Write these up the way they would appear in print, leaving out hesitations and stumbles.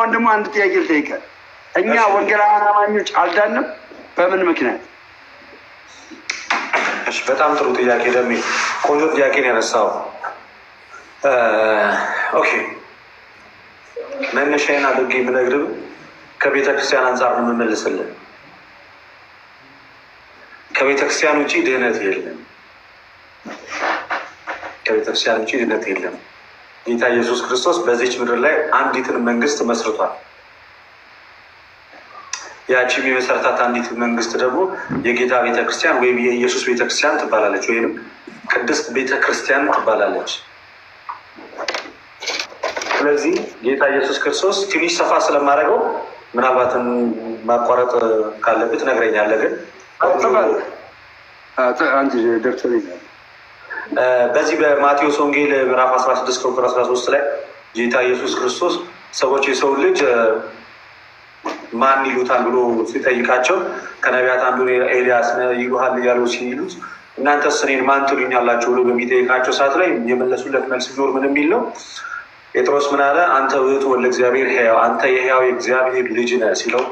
አሁን ደግሞ አንድ ጥያቄ ልጠይቅህ። እኛ ወንጌላውያን አማኞች አልዳንም በምን ምክንያት? እሺ በጣም ጥሩ ጥያቄ ደሜ፣ ቆንጆ ጥያቄ ነው ያነሳው። ኦኬ መነሻዬን አድርጌ የምነግርህ ከቤተ ክርስቲያን አንጻር ነው የምመልስልህ። ከቤተ ክርስቲያን ውጭ ድህነት የለም። ከቤተ ክርስቲያን ውጭ ድህነት የለም። ጌታ ኢየሱስ ክርስቶስ በዚች ምድር ላይ አንዲትን መንግስት መስርቷል። ያቺም የመሰረታት አንዲት መንግስት ደግሞ የጌታ ቤተክርስቲያን ወይም የኢየሱስ ቤተክርስቲያን ትባላለች፣ ወይም ቅድስት ቤተክርስቲያን ትባላለች። ስለዚህ ጌታ ኢየሱስ ክርስቶስ ትንሽ ሰፋ ስለማደርገው ምናልባትም ማቋረጥ ካለብህ ትነግረኛለህ። ግን በዚህ በማቴዎስ ወንጌል ምዕራፍ 16 ቁጥር 13 ላይ ጌታ ኢየሱስ ክርስቶስ ሰዎች የሰው ልጅ ማን ይሉታል ብሎ ሲጠይቃቸው ከነቢያት አንዱ ኤልያስ ይሉሃል እያሉ ሲሉት እናንተስ እኔን ማን ትሉኛላችሁ ብሎ በሚጠይቃቸው ሰዓት ላይ የመለሱለት መልስ ቢኖር ምን የሚል ነው? ጴጥሮስ ምን አለ? አንተ ውእቱ ወልደ እግዚአብሔር ሕያው፣ አንተ የሕያው የእግዚአብሔር ልጅ ነህ ሲለው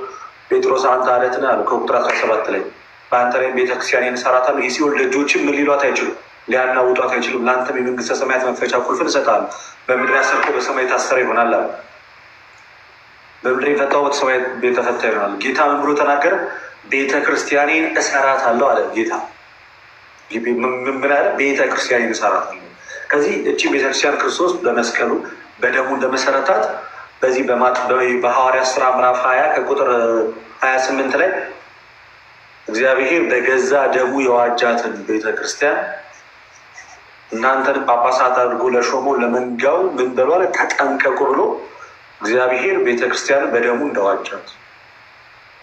ጴጥሮስ አንተ አለት ነህ አለ። ከቁጥር 17 ላይ በአንተ ላይ ቤተክርስቲያኔን እሰራታለሁ፣ የሲኦል ደጆችም ምን ሊሏት አይችሉም፣ ሊያናውጧት አይችሉም። ለአንተም የመንግስተ ሰማያት መክፈቻ ቁልፍን እሰጥሃለሁ፣ በምድር ያሰርከው በሰማይ የታሰረ ይሆናል አለ። በምድር የፈታው በሰማይ የተፈታ ይሆናል። ጌታ ምን ብሎ ተናገረ? ቤተክርስቲያኔን እሰራታለሁ አለ። ጌታ ምን አለ? ቤተክርስቲያኔን እሰራታለሁ። ከዚህ እቺ ቤተክርስቲያን ክርስቶስ በመስቀሉ በደሙ እንደመሰረታት በዚህ በሐዋርያት ሥራ ምዕራፍ 20 ከቁጥር 28 ላይ እግዚአብሔር በገዛ ደሙ የዋጃትን ቤተክርስቲያን እናንተን ጳጳሳት አድርጎ ለሾሞ ለመንጋው ምን በሏል? ተጠንቀቁ ብሎ እግዚአብሔር ቤተክርስቲያን በደሙ እንደዋጃት፣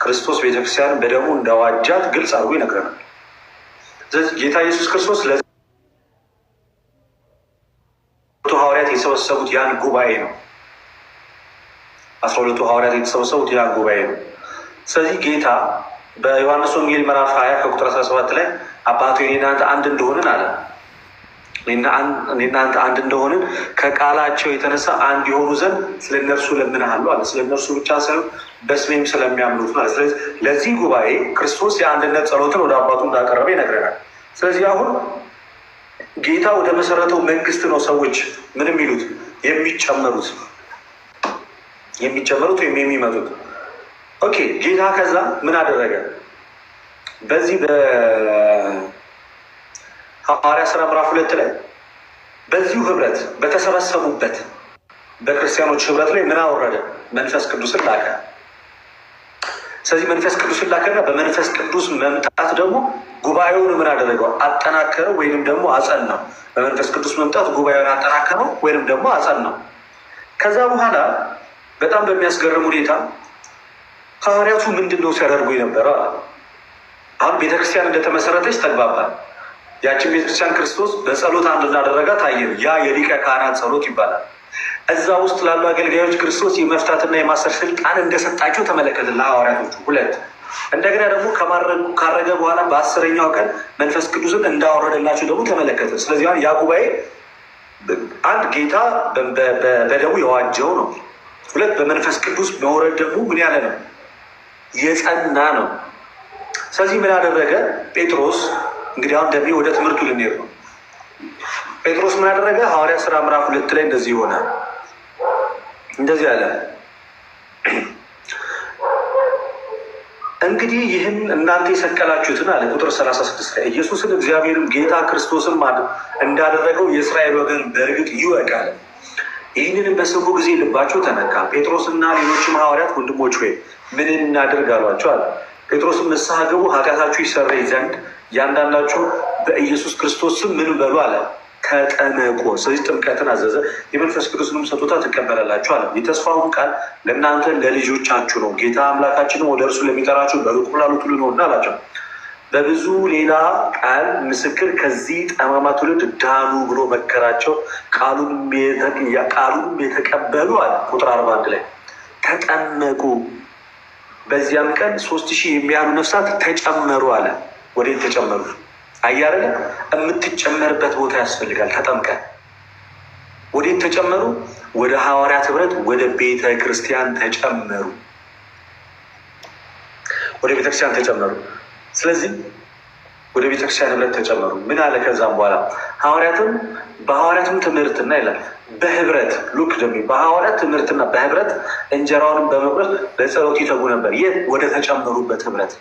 ክርስቶስ ቤተክርስቲያን በደሙ እንደዋጃት ግልጽ አድርጎ ይነግረናል። ስለዚህ ጌታ ኢየሱስ ክርስቶስ ሐዋርያት የሰበሰቡት ያን ጉባኤ ነው። 12ቱ ሐዋርያት የተሰበሰቡት ያን ጉባኤ ነው። ስለዚህ ጌታ በዮሐንስ ወንጌል ምዕራፍ 20 ከቁጥር 17 ላይ አባቱ እኔና አንተ አንድ እንደሆንን አለ። እኔና አንተ አንድ እንደሆንን ከቃላቸው የተነሳ አንድ የሆኑ ዘንድ ስለ እነርሱ እለምንሃለሁ አለ። ስለ እነርሱ ብቻ ሳይሆን በስሜም ስለሚያምኑት ማለት። ስለዚህ ለዚህ ጉባኤ ክርስቶስ የአንድነት ጸሎትን ወደ አባቱ እንዳቀረበ ይነግረናል። ስለዚህ አሁን ጌታ ወደ መሰረተው መንግስት ነው ሰዎች ምን የሚሉት የሚጨመሩት ወይም የሚመጡት። ኦኬ ጌታ ከዛ ምን አደረገ? በዚህ በሐዋርያት ሥራ ምዕራፍ 2 ላይ በዚሁ ህብረት በተሰበሰቡበት በክርስቲያኖች ህብረት ላይ ምን አወረደ? መንፈስ ቅዱስን ላከ። ስለዚህ መንፈስ ቅዱስን ላከና በመንፈስ ቅዱስ መምጣት ደግሞ ጉባኤውን ምን አደረገው? አጠናከረው ወይንም ደግሞ አጸናው። በመንፈስ ቅዱስ መምጣት ጉባኤውን አጠናከረው ወይንም ደግሞ አጸናው። ከዛ በኋላ በጣም በሚያስገርም ሁኔታ ሐዋርያቱ ምንድን ነው ሲያደርጉ የነበረው? አሁን ቤተክርስቲያን እንደተመሰረተች ተግባባል። ያችን ቤተክርስቲያን ክርስቶስ በጸሎት አንድ እንዳደረጋ ታየን። ያ የሊቀ ካህናት ጸሎት ይባላል። እዛ ውስጥ ላሉ አገልጋዮች ክርስቶስ የመፍታትና የማሰር ስልጣን እንደሰጣቸው ተመለከትን ለሐዋርያቶቹ። 2 እንደገና ደግሞ ካረገ በኋላ በ10ኛው ቀን መንፈስ ቅዱስን እንዳወረደላቸው ደግሞ ተመለከትን። ስለዚህ ያ ጉባኤ አንድ ጌታ በደሙ የዋጀው ነው። 2 በመንፈስ ቅዱስ መውረድ ደግሞ ምን ያለ ነው? የጸና ነው። ስለዚህ ምን ያደረገ ጴጥሮስ እንግዲህ አሁን ደግሞ ወደ ትምህርቱ ልንሄድ ነው። ጴጥሮስ ምን ያደረገ? ሐዋርያት ሥራ ምዕራፍ 2 ላይ እንደዚህ ሆነ። እንደዚህ አለ፣ እንግዲህ ይህን እናንተ የሰቀላችሁትን አለ ቁጥር 36 ላይ ኢየሱስን እግዚአብሔርም ጌታ ክርስቶስን እንዳደረገው የእስራኤል ወገን በእርግጥ ይወቃል። ይህንንም በሰሙ ጊዜ ልባቸው ተነካ። ጴጥሮስና ሌሎችም ሐዋርያት ወንድሞች ሆይ ምን እናድርግ አሏቸው አለ። ጴጥሮስም ንስሐ ግቡ፣ ኃጢአታችሁ ይሰረይ ዘንድ እያንዳንዳችሁ በኢየሱስ ክርስቶስ ስም ምን በሉ አለ? ተጠመቁ። ስለዚህ ጥምቀትን አዘዘ። የመንፈስ ቅዱስንም ስጦታ ትቀበላላችሁ አለ። የተስፋውን ቃል ለእናንተ ለልጆቻችሁ ነው፣ ጌታ አምላካችንም ወደ እርሱ ለሚጠራችሁ በሩቅ ላሉት ሁሉ ነው እና አላቸው። በብዙ ሌላ ቃል ምስክር ከዚህ ጠማማ ትውልድ ዳኑ ብሎ መከራቸው። ቃሉንም የተቀበሉ አለ ቁጥር 41 ላይ ተጠመቁ። በዚያም ቀን 3000 የሚያህሉ ነፍሳት ተጨመሩ አለ። ወዴት ተጨመሩ? አያረለ የምትጨመርበት ቦታ ያስፈልጋል። ተጠምቀ ወዴት ተጨመሩ? ወደ ሐዋርያት ህብረት፣ ወደ ቤተ ክርስቲያን ተጨመሩ። ወደ ቤተክርስቲያን ተጨመሩ። ስለዚህ ወደ ቤተክርስቲያን ህብረት ተጨመሩ። ምን አለ ከዛም በኋላ ሐዋርያትም በሐዋርያትም ትምህርትና ይላል በህብረት ሉክ ደግሞ በሐዋርያት ትምህርትና በህብረት እንጀራውንም በመቁረስ ለጸሎት ይተጉ ነበር። ይህ ወደ ተጨመሩበት ህብረት።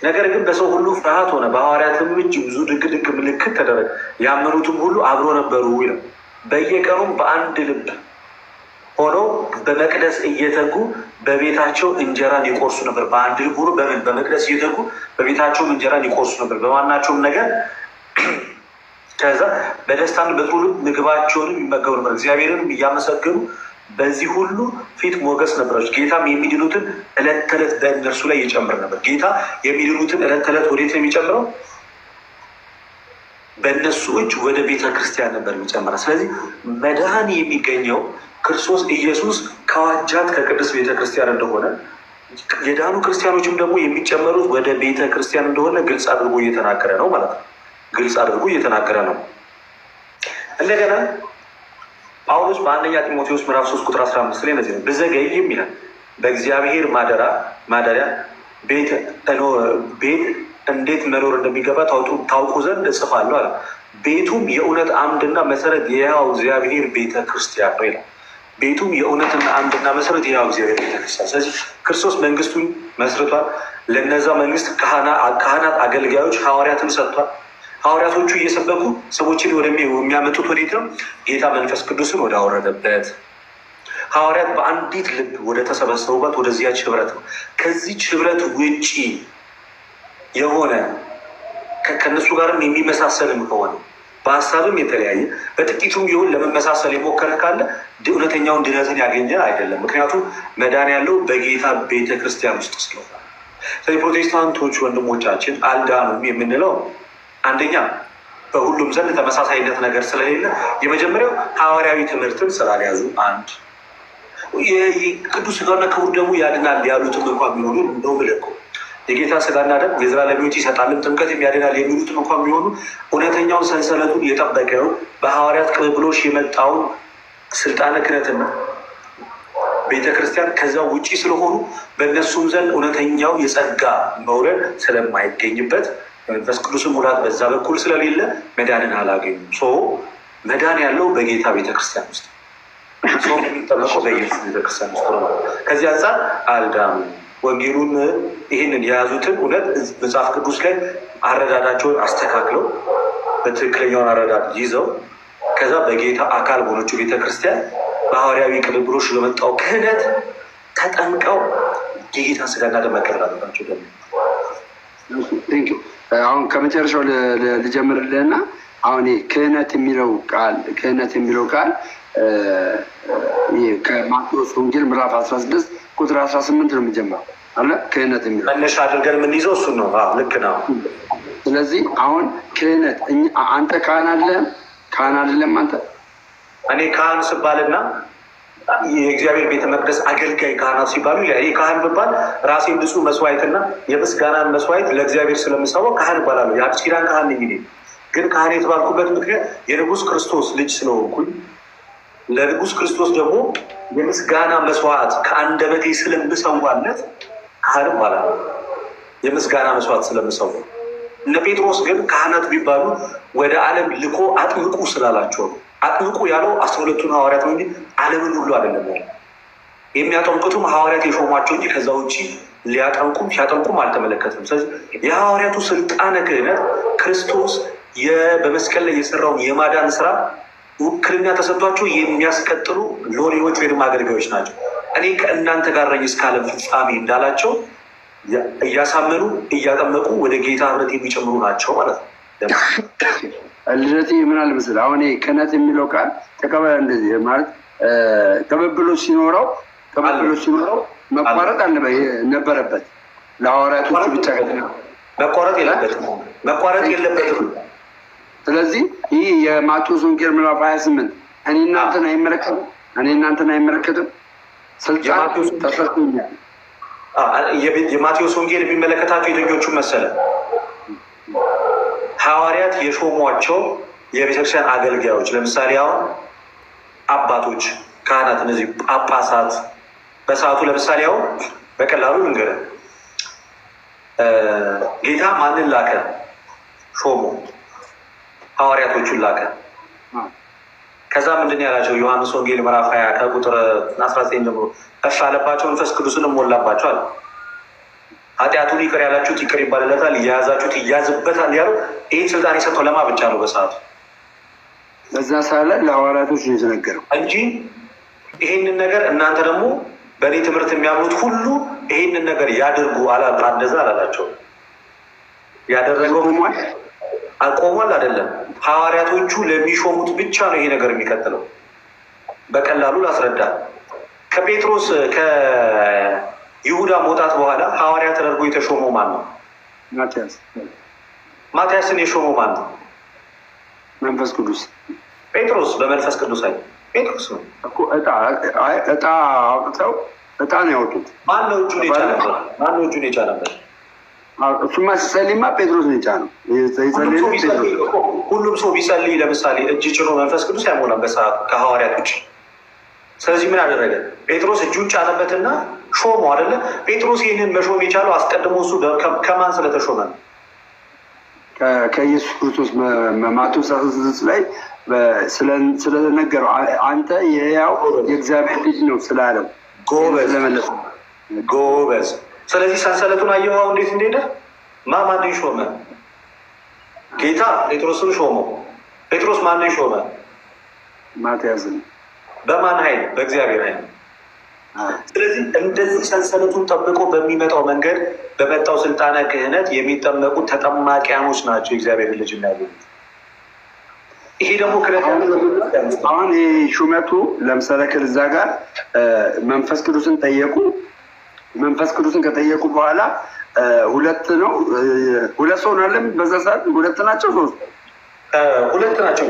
ነገር ግን በሰው ሁሉ ፍርሃት ሆነ፣ በሐዋርያትም እጅ ብዙ ድንቅ ምልክት ተደረገ፣ ያመኑትም ሁሉ አብሮ ነበሩ ይላል። በየቀኑም በአንድ ልብ ሆነው በመቅደስ እየተጉ በቤታቸው እንጀራን ይቆርሱ ነበር። በአንድ ልብ ሆኖ በመቅደስ እየተጉ በቤታቸውም እንጀራን ይቆርሱ ነበር፣ በማናቸውም ነገር ከዛ በደስታን በጥሩ ልብ ምግባቸውንም ይመገቡ ነበር፣ እግዚአብሔርንም እያመሰገኑ በዚህ ሁሉ ፊት ሞገስ ነበራቸው። ጌታም የሚድኑትን ዕለት ተዕለት በእነርሱ ላይ ይጨምር ነበር። ጌታ የሚድኑትን ዕለት ተዕለት ወዴት ነው የሚጨምረው? በእነሱ እጅ ወደ ቤተ ክርስቲያን ነበር የሚጨምረው። ስለዚህ መድኃኒ የሚገኘው ክርስቶስ ኢየሱስ ከዋጃት ከቅድስት ቤተ ክርስቲያን እንደሆነ፣ የዳኑ ክርስቲያኖችም ደግሞ የሚጨመሩት ወደ ቤተ ክርስቲያን እንደሆነ ግልጽ አድርጎ እየተናገረ ነው ማለት ነው። ግልጽ አድርጎ እየተናገረ ነው። እንደገና ጳውሎስ በአንደኛ ጢሞቴዎስ ምዕራፍ 3 ቁጥር 15 ላይ እነዚህ ነው ብዘገይም ይላል በእግዚአብሔር ማደሪያ ቤት እንዴት መኖር እንደሚገባ ታውቁ ዘንድ እጽፋለሁ አለ። ቤቱም የእውነት አምድና መሰረት የሕያው እግዚአብሔር ቤተ ክርስቲያን ነው ይላል። ቤቱም የእውነትና አምድና መሰረት የሕያው እግዚአብሔር ቤተ ክርስቲያን። ስለዚህ ክርስቶስ መንግስቱን መስርቷል። ለነዛ መንግስት ካህናት፣ አገልጋዮች፣ ሐዋርያትን ሰጥቷል። ሐዋርያቶቹ እየሰበኩ ሰዎችን የሚያመጡት ወዴት ነው? ጌታ መንፈስ ቅዱስን ወደ አወረደበት። ሐዋርያት በአንዲት ልብ ወደ ተሰበሰቡበት ወደዚያች ህብረት ነው። ከዚች ህብረት ውጪ የሆነ ከእነሱ ጋርም የሚመሳሰልም ከሆነ በሀሳብም የተለያየ በጥቂቱም ይሁን ለመመሳሰል የሞከረ ካለ እውነተኛውን ድነትን ያገኘ አይደለም። ምክንያቱም መዳን ያለው በጌታ ቤተ ክርስቲያን ውስጥ ስለሆነ። ስለዚህ ፕሮቴስታንቶች ወንድሞቻችን አልዳኑም የምንለው አንደኛ በሁሉም ዘንድ ተመሳሳይነት ነገር ስለሌለ፣ የመጀመሪያው ሐዋርያዊ ትምህርትን ስላልያዙ፣ አንድ ቅዱስ ሥጋውና ክቡር ደሙ ያድናል ያሉትም እንኳን ቢሆኑ እንደው ምልኮ የጌታ ሥጋና ደም የዘላለም ሕይወት ይሰጣልም ጥምቀትም ያድናል የሚሉትም እንኳን ቢሆኑ እውነተኛውን ሰንሰለቱን የጠበቀው በሐዋርያት ቅብብሎሽ የመጣውን ስልጣነ ክህነትና ቤተክርስቲያን ከዛ ውጪ ስለሆኑ በእነሱም ዘንድ እውነተኛው የጸጋ መውረድ ስለማይገኝበት መንፈስ ቅዱስን ሙላት በዛ በኩል ስለሌለ መዳንን አላገኙም። መዳን ያለው በጌታ ቤተክርስቲያን ውስጥ የሚጠበቀው በኢየሱስ ቤተክርስቲያን ውስጥ ነው። ከዚህ አንጻር አልዳኑ። ወንጌሉን ይህንን የያዙትን እውነት መጽሐፍ ቅዱስ ላይ አረዳዳቸውን አስተካክለው በትክክለኛውን አረዳድ ይዘው ከዛ በጌታ አካል በሆነችው ቤተክርስቲያን በሐዋርያዊ ቅብብሎሽ በመጣው ክህነት ተጠምቀው የጌታ ሥጋና ደም መቀበል አለባቸው። አሁን ከመጨረሻው ልጀምርልህና አሁን ክህነት የሚለው ቃል ከማቴዎስ ወንጌል ምዕራፍ 16 ቁጥር 18 ነው የሚጀምረው አለ። ክህነት የሚለው መነሻ አድርገን የምንይዘው እሱን ነው። ልክ ነው። ስለዚህ አሁን ክህነት አንተ ካህን አይደለም አንተ እኔ ካህን ስባልና የእግዚአብሔር ቤተ መቅደስ አገልጋይ ካህናት ሲባሉ ይሄ ካህን ብባል ራሴ ንጹህ መስዋዕትና የምስጋናን መስዋዕት ለእግዚአብሔር ስለምሰዋው ካህን እባላለሁ። የአዲስ ኪዳን ካህን ነኝ። ግን ካህን የተባልኩበት ምክንያት የንጉሥ ክርስቶስ ልጅ ስለሆንኩኝ ለንጉሥ ክርስቶስ ደግሞ የምስጋና መስዋዕት ከአንደበቴ ስለምሰዋለት ካህን እባላለሁ። የምስጋና መስዋዕት ስለምሰዋ። እነ ጴጥሮስ ግን ካህናት ቢባሉ ወደ ዓለም ልኮ አጥምቁ ስላላቸው ነው። አጥምቁ ያለው 12ቱን ሐዋርያት ነው እንጂ ዓለምን ሁሉ አይደለም ያለው። የሚያጠምቁትም ሐዋርያት የሾሟቸው እንጂ ከዛ ውጭ ሲያጠምቁም አልተመለከትም። ስለዚህ የሐዋርያቱ ስልጣነ ክህነት ክርስቶስ በመስቀል ላይ የሰራውን የማዳን ስራ ውክልና ተሰጥቷቸው የሚያስቀጥሉ ሎሌዎች ወይም አገልጋዮች ናቸው። እኔ ከእናንተ ጋር ነኝ እስከ ዓለም ፍጻሜ እንዳላቸው እያሳመኑ እያጠመቁ ወደ ጌታ ህብረት የሚጨምሩ ናቸው ማለት ነው። ልደቴ ምን አለ መሰለህ፣ አሁን ክህነት የሚለው ቃል ተቀበለ እንደዚህ ማለት ቅብብሎሽ ሲኖረው መቋረጥ ነበረበት። ለሐዋርያቶቹ ብቻ መቋረጥ የለበትም። ስለዚህ ይህ የማቴዎስ ወንጌል ምዕራፍ 28 እኔ እናንተን አይመለከትም። ስልጣን ተሰጥቶኛል። የማቴዎስ ወንጌል የሚመለከታቸው የትኞቹ መሰለ? ሐዋርያት የሾሟቸው የቤተክርስቲያን አገልጋዮች ለምሳሌ አሁን አባቶች፣ ካህናት፣ እነዚህ ጳጳሳት በሰዓቱ ለምሳሌ አሁን በቀላሉ ልንገርህ፣ ጌታ ማንን ላከ? ሾሞ ሐዋርያቶቹን ላከ። ከዛ ምንድን ያላቸው? ዮሐንስ ወንጌል ምዕራፍ 20 ከቁጥር 19 ጀምሮ እፍ አለባቸው መንፈስ ቅዱስንም ሞላባቸዋል። ኃጢአቱን ይቅር ያላችሁት ይቅር ይባልለታል፣ የያዛችሁት ይያዝበታል ያለው ይህን ስልጣን የሰጠው ለማ ብቻ ነው በሰዓቱ። በዛ ሰዓት ላይ ለሐዋርያቶች ነው የተነገረው እንጂ ይሄንን ነገር እናንተ ደግሞ በእኔ ትምህርት የሚያምኑት ሁሉ ይሄንን ነገር ያድርጉ እንደዛ አላላቸው። ያደረገው አቆሟል አይደለም። ሐዋርያቶቹ ለሚሾሙት ብቻ ነው ይሄ ነገር የሚቀጥለው። በቀላሉ ላስረዳ። ከጴጥሮስ ከይሁዳ መውጣት በኋላ ሐዋርያ ተደርጎ የተሾመው ማን ነው? ማትያስን የሾመው ማን ነው? መንፈስ ቅዱስ። ጴጥሮስ በመንፈስ ቅዱስ አይ ጴጥሮስ ነው እኮ እጣ አውጥተው እጣ ነው ያወጡት። ማን ነው እጁን የቻለበት? ማን ነው እጁን የቻለበት? እሱማ ሲጸልይማ ጴጥሮስ ነው የቻለው። ሁሉም ሰው ቢጸልይ ለምሳሌ እጅ ጭኖ መንፈስ ቅዱስ አይሞላም በሰዓቱ ከሐዋርያት ውጭ። ስለዚህ ምን አደረገ? ጴጥሮስ እጁን ጫነበትና ሾሞ አይደለ? ጴጥሮስ ይህንን መሾም የቻለው አስቀድሞ እሱ ከማን ስለተሾመ ነው? ከኢየሱስ ክርስቶስ ማቴዎስ 16 ላይ ስለተነገረው አንተ የሕያው የእግዚአብሔር ልጅ ነው ስላለው ጎበዝ። ስለዚህ ሰንሰለቱን አየኸው እንዴት እንደሄደ? ማንን ሾመ? ጌታ ጴጥሮስን ሾመው። ጴጥሮስ ማንን ሾመ? ማትያስን። በማን ኃይል? በእግዚአብሔር ኃይል። ስለዚህ እንደዚህ ሰንሰለቱን ጠብቆ በሚመጣው መንገድ በመጣው ስልጣነ ክህነት የሚጠመቁት ተጠማቂያኖች ናቸው የእግዚአብሔር ልጅ የሚያገኙት። ይሄ ደግሞ አሁን ሹመቱ ለምሳሌ ከዛ ጋር መንፈስ ቅዱስን ጠየቁ። መንፈስ ቅዱስን ከጠየቁ በኋላ ሁለት ነው ሁለት ሰው ናለም። በዛ ሰዓት ሁለት ናቸው ሶስት ሁለት ናቸው።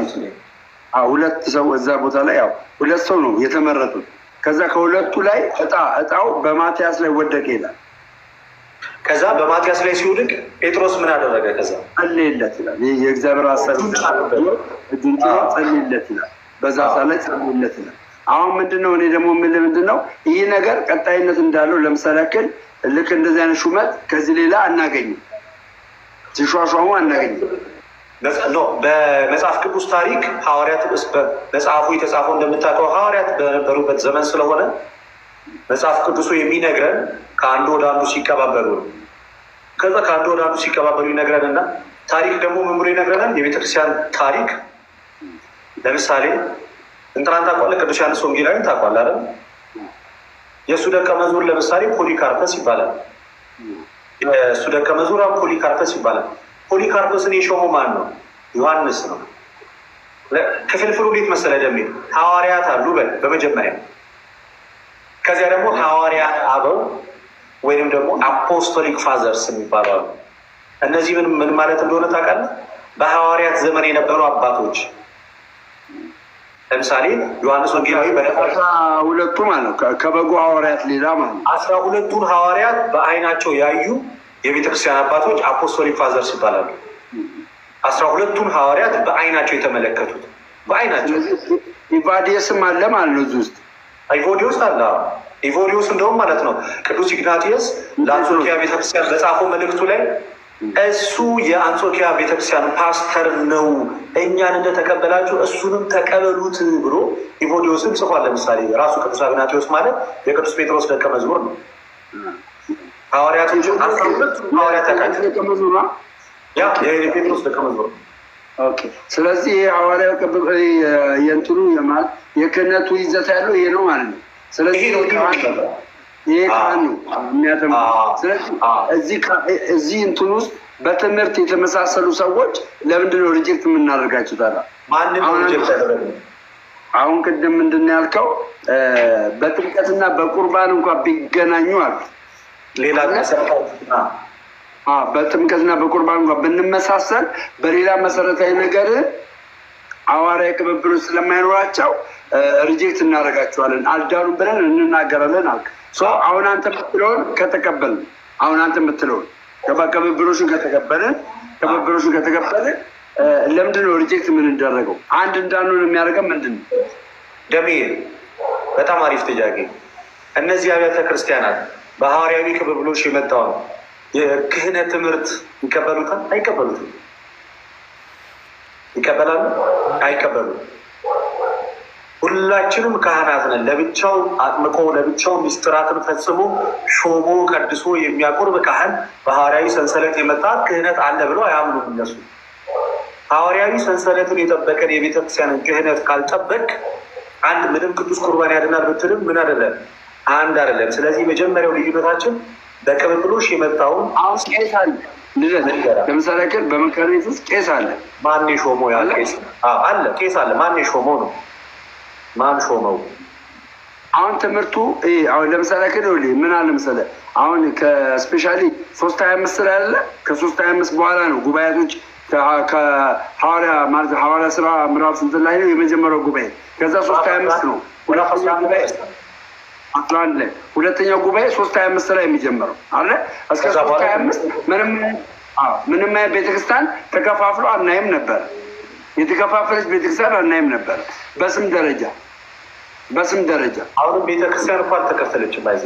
ሁለት ሰው እዛ ቦታ ላይ ያው ሁለት ሰው ነው የተመረጡት። ከዛ ከሁለቱ ላይ እጣው በማትያስ ላይ ወደቀ ይላል። ከዛ በማትያስ ላይ ሲወድቅ ጴጥሮስ ምን አደረገ? ከዛ ጸልይለት ይላል። የእግዚአብሔር ሀሳብ እጁን ጸልይለት ይላል። በዛ ሰዓት ላይ ጸልይለት ይላል። አሁን ምንድነው እኔ ደግሞ የምልህ ምንድነው ይህ ነገር ቀጣይነት እንዳለው ለምሳሌ ያክል ልክ እንደዚህ አይነት ሹመት ከዚህ ሌላ አናገኝም። ሲሿሿሙ አናገኝም። በመጽሐፍ ቅዱስ ታሪክ ሐዋርያት መጽሐፉ የተጻፈው እንደምታውቀው ሐዋርያት በነበሩበት ዘመን ስለሆነ መጽሐፍ ቅዱሱ የሚነግረን ከአንዱ ወደ አንዱ ሲቀባበሉ ነው። ከዛ ከአንዱ ወደ አንዱ ሲቀባበሉ ይነግረንና ታሪክ ደግሞ ምን ብሎ ይነግረናል? የቤተክርስቲያን ታሪክ ለምሳሌ እንጥራን ታውቋለህ? ቅዱስ ዮሐንስ ወንጌላዊ ታውቋለህ አይደል? የእሱ ደቀ መዝሙር ለምሳሌ ፖሊካርፐስ ይባላል። የእሱ ደቀ መዝሙር ፖሊካርፐስ ይባላል። ፖሊካርፐስን የሾመው ማን ነው? ዮሐንስ ነው። ክፍልፍሉ እንዴት መሰለህ ደሜ ሐዋርያት አሉ በመጀመሪያ፣ ከዚያ ደግሞ ሐዋርያት አበው ወይንም ደግሞ አፖስቶሊክ ፋዘርስ የሚባሉ አሉ። እነዚህ ምን ማለት እንደሆነ ታውቃለህ? በሐዋርያት ዘመን የነበሩ አባቶች። ለምሳሌ ዮሐንስ ወንጌላዊ ሁለቱ ማለት ነው ከበጎ ሐዋርያት ሌላ ማለት ነው 12ቱን ሐዋርያት በአይናቸው ያዩ የቤተክርስቲያን አባቶች አፖስቶሊክ ፋዘርስ ይባላሉ። 12ቱን ሐዋርያት በአይናቸው የተመለከቱት በአይናቸው። ኢቫዲየስም አለ ማለት ነው እዚህ ውስጥ። ኢቮዲዮስ አለ። ኢቮዲዮስ እንደውም ማለት ነው ቅዱስ ኢግናቲየስ ለአንጾኪያ ቤተክርስቲያን በጻፈው መልእክቱ ላይ እሱ የአንጾኪያ ቤተክርስቲያን ፓስተር ነው፣ እኛን እንደተቀበላችሁ እሱንም ተቀበሉት ብሎ ኢቮዲዮስን ጽፏል። ለምሳሌ ራሱ ቅዱስ ኢግናቲዮስ ማለት የቅዱስ ጴጥሮስ ደቀ መዝሙር ነው። ሐዋርያቶቹ 12 ሐዋርያት ተቀበሉ። ያ የጴጥሮስ ደቀ መዝሙር ነው። ኦኬ። ስለዚህ ሐዋርያው የእንትኑ የማለት የክህነቱ ይዘት ያለው ይሄ ነው ማለት ነው። ስለዚህ ይሄ ካህን ነው የሚያጠምቀው። ስለዚህ እዚህ እንትን ውስጥ በትምህርት የተመሳሰሉ ሰዎች ለምንድን ነው ሪጀክት የምናደርጋቸው ታዲያ? አሁን ቅድም ምንድን ነው ያልከው? በጥምቀትና በቁርባን እንኳን ቢገናኙ አሉ ሌላ በጥምቀትና በቁርባን እንኳን ብንመሳሰል በሌላ መሰረታዊ ነገር ሐዋርያዊ ቅብብሎች ስለማይኖራቸው ሪጀክት እናደርጋቸዋለን፣ አልዳኑም ብለን እንናገራለን አልክ። አሁን አንተ የምትለውን ከተቀበልን ቅብብሎሹን ከተቀበልን ለምንድን ነው ሪጀክት የምንደረገው? አንድ እንዳንሆን የሚያደርገን ምንድን ነው? ደሜ በጣም አሪፍ ጥያቄ። እነዚህ አብያተ ክርስቲያናት በሐዋርያዊ ቅብብሎሽ የመጣውን የክህነት ትምህርት ይቀበሉታል? አይቀበሉትም? ይቀበላሉ? አይቀበሉም? ሁላችንም ካህናት ነን። ለብቻው አጥምቆ ለብቻው ሚስጥራትን ፈጽሞ ሾሞ ቀድሶ የሚያቆርብ ካህን በሐዋርያዊ ሰንሰለት የመጣ ክህነት አለ ብለው አያምኑም እነሱ። ሐዋርያዊ ሰንሰለትን የጠበቀን የቤተክርስቲያንን ክህነት ካልጠበቅ አንድ ምንም ቅዱስ ቁርባን ያድናል ብትልም ምን አይደለም አንድ አይደለም። ስለዚህ መጀመሪያው ልዩነታችን በቅብብሎሽ የመጣውን አሁን ቄስ አለ ለምሳሌ ግን በመካነ ቤት ውስጥ ቄስ አለ። ማን ሾሞ? ያ ቄስ አለ፣ ቄስ አለ። ማን ሾመው ነው? ማን ሾመው? አሁን ትምህርቱ አሁን ለምሳሌ ግን ምን አለ መሰለህ፣ አሁን ከስፔሻሊ 325 ላይ አለ። ከ325 በኋላ ነው ጉባኤቶች ከሐዋርያ ማለት ሐዋርያ ስራ ምዕራፍ ስንት ላይ ነው የመጀመሪያው ጉባኤ? ከዛ 325 ነው። ሁለተኛው ጉባኤ 325 ላይ የሚጀምረው አለ። እስከ 325 ምንም ቤተክርስቲያን ተከፋፍሎ አናይም ነበር። የተከፋፈለች ቤተክርስቲያን አናይም ነበር። በስም ደረጃ አሁንም ቤተክርስቲያን እንኳን ተከፈለችም። ባይዘ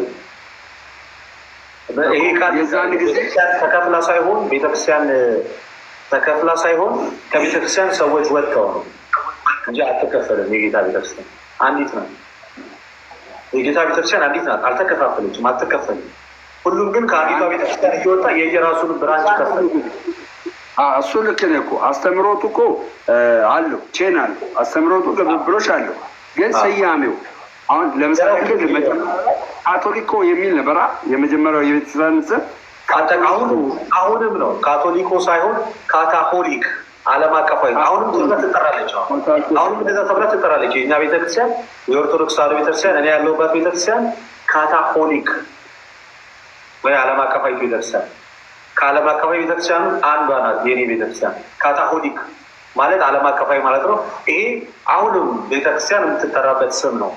ይሄ ቃል የዛን ጊዜ ተከፍላ ሳይሆን ቤተክርስቲያን ተከፍላ ሳይሆን ከቤተክርስቲያን ሰዎች ወጥተው ነው እንጂ አልተከፈለም። የጌታ ቤተክርስቲያን አንዲት ናት። የጌታ ቤተክርስቲያን አንዲት ናት። አልተከፋፈለችም፣ አልተከፈለም። ሁሉም ግን ከአንዲቷ ቤተክርስቲያን እየወጣ የየራሱን ብራንች ከፈለ። እሱ ልክ ነህ እኮ አስተምሮቱ እኮ አለው፣ ቼን አለው፣ አስተምሮቱ ቅብብሎሽ አለው። ግን ስያሜው አሁን ለምሳሌ ካቶሊኮ የሚል ነበራ የመጀመሪያው የቤተክርስቲያን ስም። አሁንም ነው ካቶሊኮ ሳይሆን ካታሆሊክ ዓለም አቀፋዊ አሁንም ተብላ ትጠራለች። አሁንም እንደዛ ተብላ ትጠራለች። የእኛ ቤተክርስቲያን የኦርቶዶክስ ተዋሕዶ ቤተክርስቲያን እኔ ያለሁበት ቤተክርስቲያን ካታሆሊክ ወይ ዓለም አቀፋዊ ቤተክርስቲያን። ከዓለም አቀፋዊ ቤተክርስቲያኑ አንዷ ናት የኔ ቤተክርስቲያን። ካታሆሊክ ማለት ዓለም አቀፋዊ ማለት ነው። ይሄ አሁንም ቤተክርስቲያን የምትጠራበት ስም ነው፣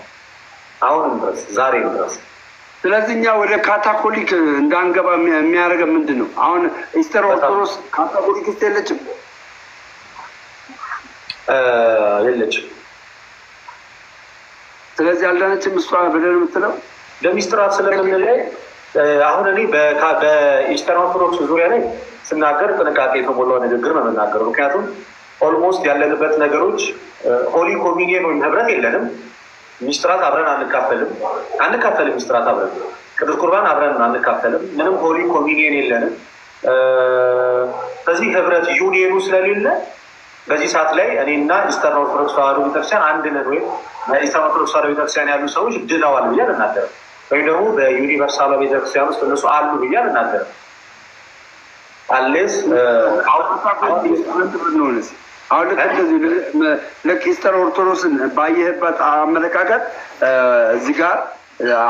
አሁንም ድረስ ዛሬም ድረስ። ስለዚህ እኛ ወደ ካታኮሊክ እንዳንገባ የሚያደርገን ምንድን ነው? አሁን ኢስተር ኦርቶዶክስ ካታኮሊክ ውስጥ የለችም የለችም። ስለዚህ አልዳነችም እሷ ብለን የምትለው በሚስጥራት ስለምንለይ አሁን እኔ በኢስተር ኦርቶዶክስ ዙሪያ ላይ ስናገር ጥንቃቄ የተሞላው ንግግር ነው የምናገረው። ምክንያቱም ኦልሞስት ያለንበት ነገሮች ሆሊ ኮሚኒየን ወይም ህብረት የለንም። ሚስጥራት አብረን አንካፈልም። ሚስጥራት አብረን ቅዱስ ቁርባን አብረን አንካፈልም። ምንም ሆሊ ኮሚኒየን የለንም። በዚህ ህብረት ዩኒየኑ ስለሌለ በዚህ ሰዓት ላይ እኔና ኢስተርን ኦርቶዶክስ ተዋሕዶ ቤተክርስቲያን አንድ ነን ወይም ኢስተርን ኦርቶዶክስ ተዋሕዶ ቤተክርስቲያን ያሉ ሰዎች ድነዋል ብዬ አልናገርም። ወይም ደግሞ በዩኒቨርሳል ቤተክርስቲያን ውስጥ እነሱ አሉ ብዬ አልናገርም። አሌስ አሁን ልክ እንደዚህ ልክ ኢስተር ኦርቶዶክስን ባየህበት አመለካከት እዚህ ጋር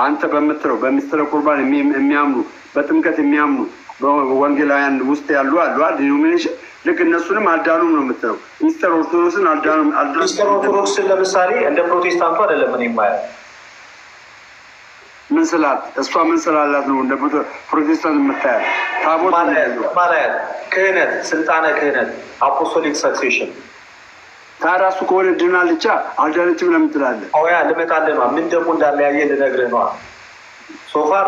አንተ በምትለው በሚስጥረ ቁርባን የሚያምኑ በጥምቀት የሚያምኑ ወንጌላውያን ውስጥ ያሉ አሉ ዲኖሚኔሽን ልክ እነሱንም አልዳኑም ነው የምትለው። ኢስተር ኦርቶዶክስን አልዳኑም። ኢስተር ኦርቶዶክስን ለምሳሌ እንደ ፕሮቴስታንቱ አይደለም ምን የማያል ምን ስላት እሷ ምን ስላላት ነው እንደ ፕሮቴስታንት የምታያል? ታቦት ማላያት ክህነት፣ ስልጣነ ክህነት፣ አፖስቶሊክ ሰክሴሽን። ታራሱ ከሆነ ድናልቻ አልዳነችም ለምን ትላለህ? ያ ልመጣልህ ነው። ምን ደግሞ እንዳለያየ ልነግርህ ነው። ሶፋር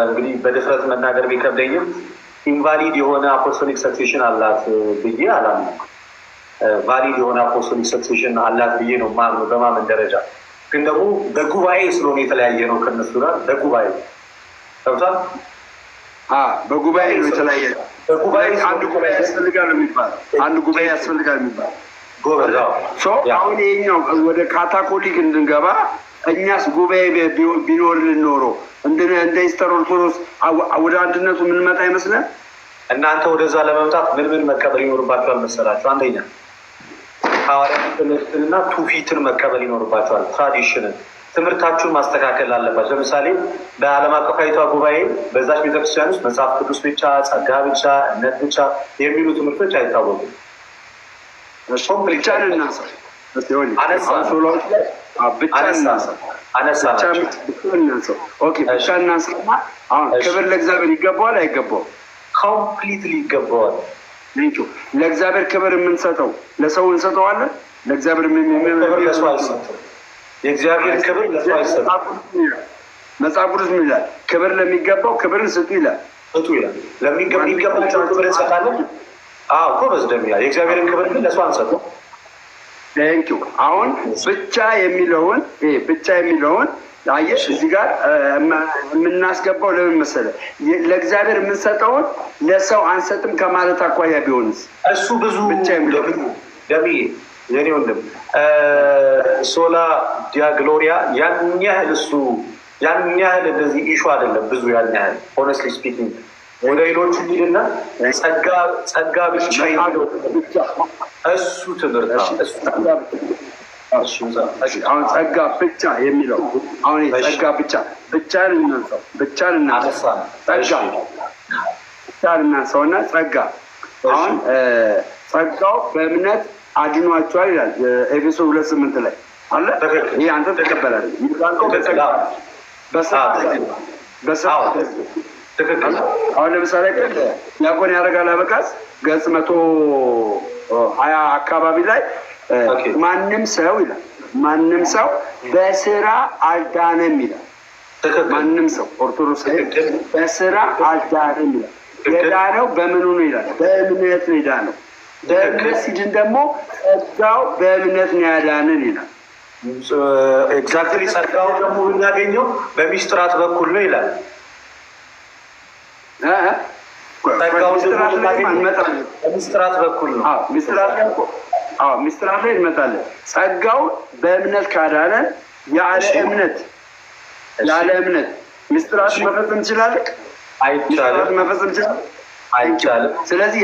እንግዲህ በድፍረት መናገር ቢከብደኝም ኢንቫሊድ የሆነ አፖስቶሊክ ሰክሴሽን አላት ብዬ አላምንም። ቫሊድ የሆነ አፖስቶሊክ ሰክሴሽን አላት ብዬ ነው ማምነው በማመን ደረጃ። ግን ደግሞ በጉባኤ ስለሆነ የተለያየ ነው ከነሱ ጋር በጉባኤ ሰብቷል። በጉባኤ ነው የተለያየ። በጉባኤ አንድ ጉባኤ ያስፈልጋል የሚባል አሁን ይኸኛው ወደ ካታኮሊክ እንድንገባ እኛስ ጉባኤ ቢኖርልን ኖሮ እንደ ኢስተር ኦርቶዶክስ ወደ አንድነቱ የምንመጣ ይመስላል። እናንተ ወደዛ ለመምጣት ምን መቀበል ይኖርባቸዋል መሰላችሁ? አንደኛ ሐዋርያትና ትውፊትን መቀበል ይኖርባቸዋል። ትራዲሽንን ትምህርታችሁን ማስተካከል አለባቸው። ለምሳሌ በዓለም አቀፋዊቷ ጉባኤ በዛች ቤተክርስቲያን ውስጥ መጽሐፍ ቅዱስ ብቻ፣ ጸጋ ብቻ፣ እምነት ብቻ የሚሉ ትምህርቶች አይታወቁም። ክብር ለእግዚአብሔር ይገባዋል አይገባውም? ኮምፕሊትሊ ይገባዋል። ለእግዚአብሔር ክብር የምንሰጠው ለሰው እንሰጠዋለን። ለእግዚአብሔር የእግዚአብሔር ክብር ለሰው አይሰጥም። መጽሐፍ ቅዱስ ምን ይላል? ክብር ለሚገባው ክብርን ስጡ ይላል። ለሚገባቸው ክብር እንሰጣለን። እኮ በዝደሚያ የእግዚአብሔርን ክብር ግን ለሰው አንሰጠው። ቴንኪው። አሁን ብቻ የሚለውን አየሽ እዚህ ጋር የምናስገባው ለምን መሰለህ? ለእግዚአብሔር የምንሰጠውን ለሰው አንሰጥም ከማለት አኳያ ቢሆንስ? እሱ ብዙ ብቻ የሚለው የኔ ወንድም ሶላ ዲያግሎሪያ ያን ያህል እንደዚህ ኢሹ አይደለም። ብዙ ያን ያህል ሆነስትሊ ስፒኪንግ ወደ ሌሎቹ ሂድና ጸጋ ብቻ እሱ ትምህርት አሁን ጸጋ ብቻ የሚለው አሁን ጸጋ ብቻን እናንሳውና ጸጋ አሁን ጸጋው በእምነት አድኗቸዋል ይላል ኤፌሶ 2:8 ላይ አለ። ይሄ አንተ ተቀበላለህ። አሁን ለምሳሌ ዲያቆን ያደርጋል አበቃስ ገጽ 120 አካባቢ ላይ ማንም ሰው ይላል ማንም ሰው በስራ አልዳነም ይላል። ማንም ሰው ኦርቶዶክስ በስራ አልዳነም ይላል። የዳነው በምኑ ነው ይላል? በእምነት ነው የዳነው። በእምነት ሲድን ደግሞ ጸጋው በእምነት ነው ያዳነን ይላል። ኤግዛክትሊ ጸጋው ደግሞ የሚያገኘው በሚስጥራት በኩል ነው ይላል። ሚስጥራት በኩል ነው። ሚስጥራት ላይ እንመጣለን። ጸጋው በእምነት ካዳነን ያለ እምነት ሚስጥራት መፈጸም እንችላለን? አይቻልም። ስለዚህ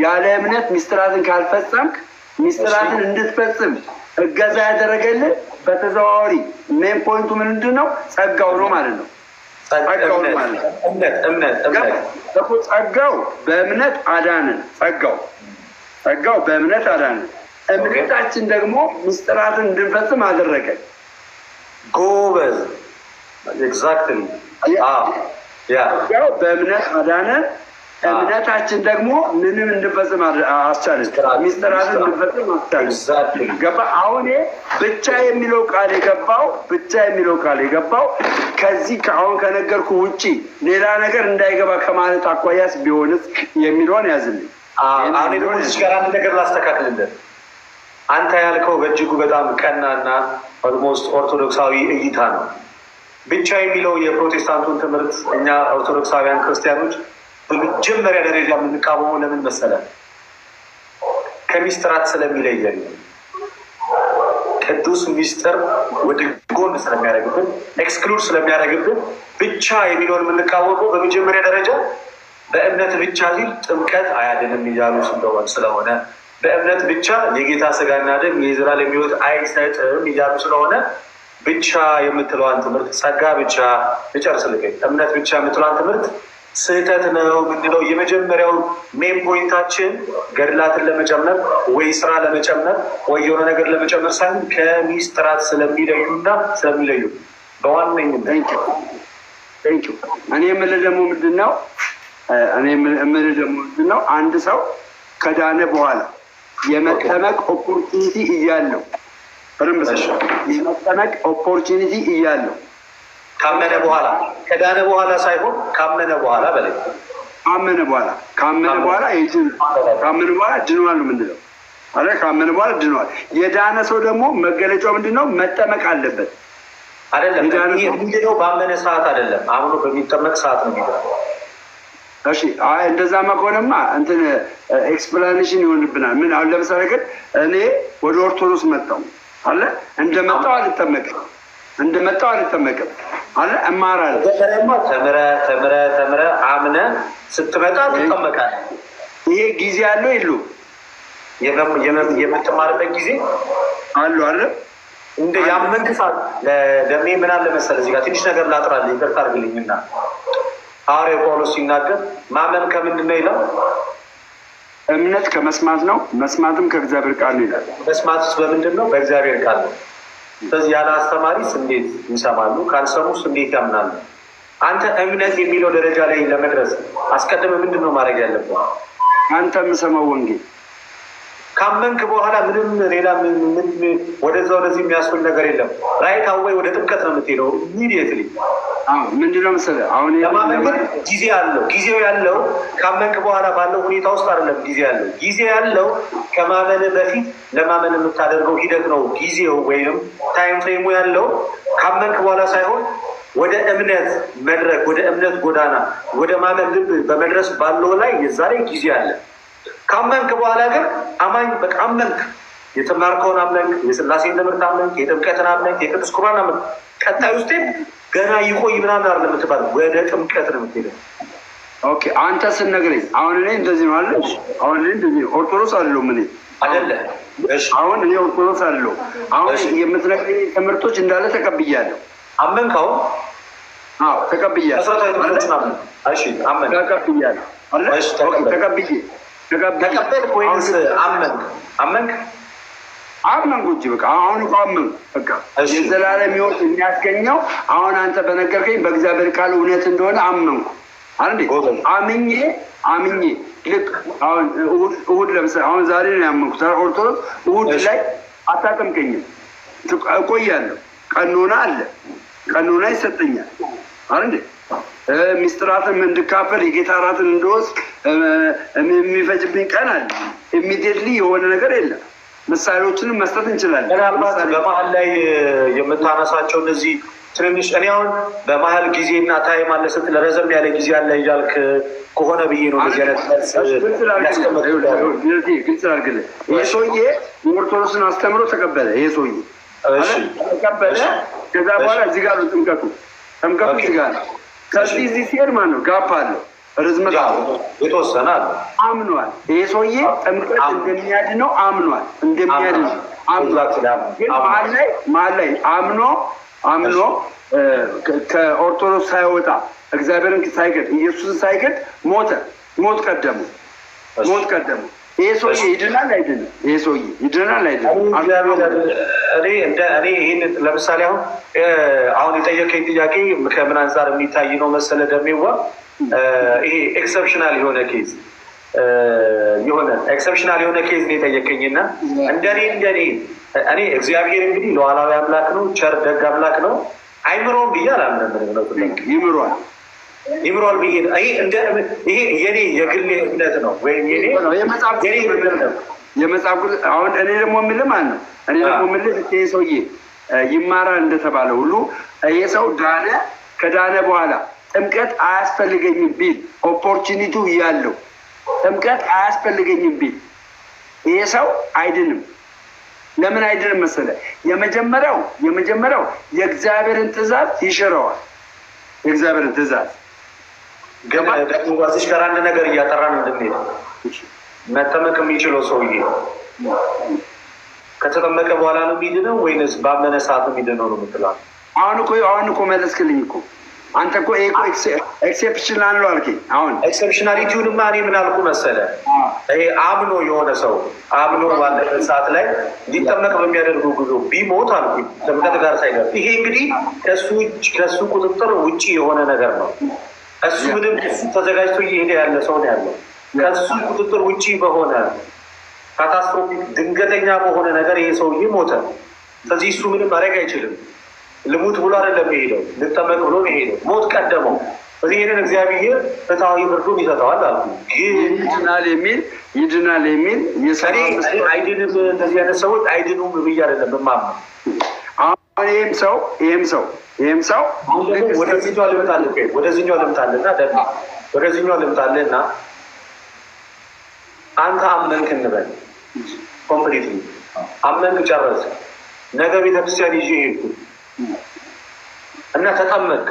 ያለ እምነት ሚስጥራትን ካልፈጸምክ ሚስጥራትን እንድትፈጽም እገዛ ያደረገልህ በተዘዋዋሪ ሜን ፖይንቱ ምንድን ነው? ጸጋው ነው ማለት ነው። ጸጋው በእምነት አዳነን። ጸጋው በእምነት አዳነን። እምነታችን ደግሞ ሚስጥራትን እንድንፈጽም አደረገን። ጎበዝ። ኤግዛክትሊ ጸጋው በእምነት አዳነን። እምነታችን ደግሞ ምንም እንድንፈጽም አስቻለን። ሚስጥራትን እንድንፈጽም አስቻለን። ገባ? አሁን ብቻ የሚለው ቃል የገባው ከዚህ አሁን ከነገርኩ ውጪ ሌላ ነገር እንዳይገባ ከማለት አኳያስ ቢሆንስ የሚለውን ያዝልኝ። አሁን ደግሞ እዚህ ጋር አንድ ነገር ላስተካክልልን። አንተ ያልከው በእጅጉ በጣም ቀናና ኦልሞስት ኦርቶዶክሳዊ እይታ ነው። ብቻ የሚለው የፕሮቴስታንቱን ትምህርት እኛ ኦርቶዶክሳውያን ክርስቲያኖች በመጀመሪያ ደረጃ የምንቃወመው ለምን መሰለህ? ከሚስጥራት ስለሚለየን፣ ቅዱስ ሚስጥር ወደ ጎን ስለሚያደርግብን፣ ኤክስክሉድ ስለሚያደርግብን ብቻ የሚለውን የምንቃወመው በመጀመሪያ ደረጃ በእምነት ብቻ ሲል ጥምቀት አያድንም እያሉ ስለሆነ፣ በእምነት ብቻ የጌታ ስጋና ደም የዘላለም ሕይወት አይሰጥም እያሉ ስለሆነ ብቻ የምትለዋን ትምህርት ጸጋ ብቻ ልጨርስልኝ፣ እምነት ብቻ የምትለዋን ትምህርት ስህተት ነው የምንለው የመጀመሪያው ሜን ፖይንታችን ገድላትን ለመጨመር ወይ ስራ ለመጨመር ወይ የሆነ ነገር ለመጨመር ሳይሆን ከሚስጥራት ስለሚለዩ በዋነኝነት እኔ የምልህ ደግሞ ምንድን ነው አንድ ሰው ከዳነ በኋላ የመጠመቅ ኦፖርቹኒቲ እያለው ካመነ በኋላ ከዳነ በኋላ ሳይሆን ካመነ በኋላ በላይ ካመነ በኋላ ድኗል ነው የምንለው አይደል? ካመነ በኋላ ድኗል። የዳነ ሰው ደግሞ መገለጫው ምንድን ነው? መጠመቅ አለበት አይደለም? የሚድነው ባመነ ሰዓት አይደለም፣ አምኖ በሚጠመቅ ሰዓት ነው የሚድነው። እሺ፣ እንደዛማ ከሆነማ እንትን ኤክስፕላኔሽን ይሆንብናል። ምን አሁን ለምሳሌ ግን እኔ ወደ ኦርቶዶክስ መጣሁ አለ እንደመጣሁ አልጠመቅም አለ እማራለሁ። ተምረህ አምነህ ስትመጣ ትጠመቃለህ። ይሄ ጊዜ አለው የለውም? የምትማርበት ጊዜ አለው አለ። እንደ ያመንክ ሰዓት ለሜ ምን አለ መሰለህ፣ እዚህ ጋር ትንሽ ነገር ላጥራልህ፣ ይቅርታ አድርግልኝና ሐዋርያው ጳውሎስ ሲናገር ማመን ከምንድን ነው ይላል? እምነት ከመስማት ነው፣ መስማትም ከእግዚአብሔር ቃል ነው ይላል። መስማትስ በምንድን ነው? በእግዚአብሔር ቃል ነው። ስለዚህ ያለ አስተማሪስ እንዴት ይሰማሉ? ካልሰሙስ እንዴት ያምናሉ? አንተ እምነት የሚለው ደረጃ ላይ ለመድረስ አስቀድመህ ምንድን ነው ማድረግ ያለብህ? አንተ የምሰማው ወንጌል ካመንክ በኋላ ምንም ሌላ ወደዛ ወደዚህ የሚያስብል ነገር የለም። ራይት አወይ ወደ ጥምቀት ነው የምትሄደው ኢሚዲየትሊ። ምንድነው መሰለህ አሁን ለማመን ጊዜ አለው። ጊዜው ያለው ካመንክ በኋላ ባለው ሁኔታ ውስጥ አይደለም። ጊዜ ያለው ከማመን በፊት ለማመን የምታደርገው ሂደት ነው። ጊዜው ወይም ታይም ፍሬሙ ያለው ካመንክ በኋላ ሳይሆን ወደ እምነት መድረክ፣ ወደ እምነት ጎዳና፣ ወደ ማመን ልብ በመድረስ ባለው ላይ የዛሬ ጊዜ አለ። ካመንክ በኋላ ግን አማኝ በቃ አመንክ፣ የተማርከውን አመንክ፣ የሥላሴን ትምህርት አመንክ፣ የጥምቀትን አመንክ፣ የቅዱስ ቁርባን አመንክ። ቀጣይ ውስጥ ገና ይቆይ ምናምን አይደለም የምትባል ወደ ጥምቀት ነው የምትሄደው። ኦኬ አንተ ስነግረኝ አሁን እኔ እንደዚህ ነው አለ። አሁን እኔ እንደዚህ ኦርቶዶክስ አይደለሁም እኔ አይደለ? እሺ አሁን እኔ ኦርቶዶክስ አይደለሁም። አሁን የምትነግረኝ ትምህርቶች እንዳለ ተቀብያለሁ። አመንከው? አዎ ተቀብያለሁ። መሰረታዊ ትምህርቶችን አመንክ? እሺ አመንክ? ተቀብያለሁ አለ። እሺ ተቀበልክ ወይስ አመንክ? አመንኩ እንጂ በቃ አሁን እኮ አመንኩ። በቃ የዘላለም ሕይወት የሚያስገኘው አሁን አንተ በነገርከኝ በእግዚአብሔር ቃል እውነት እንደሆነ አመንኩ። አንዴ አምኜ ልክ አሁን እሑድ ለምሳሌ አሁን ዛሬ ነው ያመንኩት። ኦርቶዶክስ እሑድ ላይ አታጠምቀኝም፣ እቆያለሁ። ቀኖና አለ፣ ቀኖና ይሰጠኛል አንዴ ሚስጥራትን እንድካፈል የጌታ እራትን እንድወስድ የሚፈጅብኝ ቀን አለ። ኢሚዲየትሊ የሆነ ነገር የለም። ምሳሌዎችንም መስጠት እንችላለን። ምናልባት በመሀል ላይ የምታነሳቸው እነዚህ ትንንሽ እኔ አሁን በመሀል ጊዜና ታይም አለ ስትል ረዘም ያለ ጊዜ አለ እያልክ ከሆነ ብዬ ነው። በዚህ አይነት ግልጽ አድርግልህ። ይህ ሰውዬ ኦርቶዶክስን አስተምሮ ተቀበለ። ይሄ ሰውዬ ተቀበለ። ከዛ በኋላ እዚህ ጋር ነው ጥምቀቱ እዚህ ጋር ነው። ከዚህ እዚህ ሲሄድ ማለት ነው ጋፕ አለው፣ ርዝመት የተወሰነ አለ። አምኗል። ይሄ ሰውዬ ጥምቀት እንደሚያድነው አምኗል። እንደሚያድነው አምኗል። ግን መሀል ላይ አምኖ ከኦርቶዶክስ ሳይወጣ እግዚአብሔርን ሳይገድ ኢየሱስን ሳይገድ ሞት ቀደመው። ይሄ ሰውዬ ይድናል አይድንም? ይሄ ሰውዬ ይድናል አይድንም? እኔ ይህን ለምሳሌ አሁን የጠየቀኝ ጥያቄ ከምን አንጻር የሚታይ ነው መሰለ ደሜዋ? ይሄ ኤክሰፕሽናል የሆነ ኬዝ የሆነ ኬዝ ነው የጠየቀኝና እንደኔ እኔ እግዚአብሔር እንግዲህ ሉዓላዊ አምላክ ነው፣ ቸር ደግ አምላክ ነው። አይምሮም ብዬ አላምንም። ይምሯል ብዬ ይሄ የኔ የግሌ እምነት ነው ወይም የመጽሐፍ አሁን እኔ ደግሞ የምልህ ማለት ነው። እኔ ደግሞ የምልህ ይሄ ሰውዬ ይማራል እንደተባለ ሁሉ ይሄ ሰው ከዳነ በኋላ ጥምቀት አያስፈልገኝም ቢል ኦፖርቹኒቲው ያለው ጥምቀት አያስፈልገኝም ቢል ይሄ ሰው አይድንም። ለምን አይድንም መሰለህ? የመጀመሪያው የእግዚአብሔርን ትእዛዝ ይሽረዋል። የእግዚአብሔርን ትእዛዝ ደግሞ ባዚሽ ጋር አንድ ነገር እያጠራን እንድንሄድ መጠመቅ የሚችለው ሰውዬ ከተጠመቀ በኋላ ነው የሚድነው ወይንስ ባመነ ሰዓት የሚድነው ነው የምትለው? አሁን እኮ መለስክልኝ እኮ አንተ እኮ ኤክሴፕሽናል ነው አልከኝ። አሁን ኤክሴፕሽናሊቲውንማ እኔ ምን አልኩ መሰለህ? ይሄ አምኖ የሆነ ሰው አምኖ ባለበት ሰዓት ላይ ሊጠመቅ በሚያደርገው ጉዞ ቢሞት አልኩኝ ጥምቀት ጋር ሳይደርስ። ይሄ እንግዲህ ከሱ ቁጥጥር ውጭ የሆነ ነገር ነው። እሱ ምንም ተዘጋጅቶ እየሄደ ያለ ሰው ነው ያለው። ከሱ ቁጥጥር ውጭ በሆነ ካታስትሮፊክ ድንገተኛ በሆነ ነገር ይሄ ሰውዬ ሞተ። ስለዚህ እሱ ምንም ማድረግ አይችልም። ልሙት ብሎ አይደለም የሄደው፣ ልጠመቅ ብሎ ነው የሄደው። ሞት ቀደመው። ስለዚህ ይህንን እግዚአብሔር ፍትሐዊ ፍርዱን ይሰጠዋል አልኩ። ይድናል የሚል አይድንም። እንደዚህ አይነት ሰዎች አይድኑም ብዬ አይደለም የማምነው። አሁን ይህም ሰው ወደዚህኛው ልምጣልና አንተ አመንክ እንበል፣ ኮምፕሊትሊ አመንክ፣ ጨረስ። ነገ ቤተክርስቲያን ይዤ ሄድኩ እና ተጠመቅ፣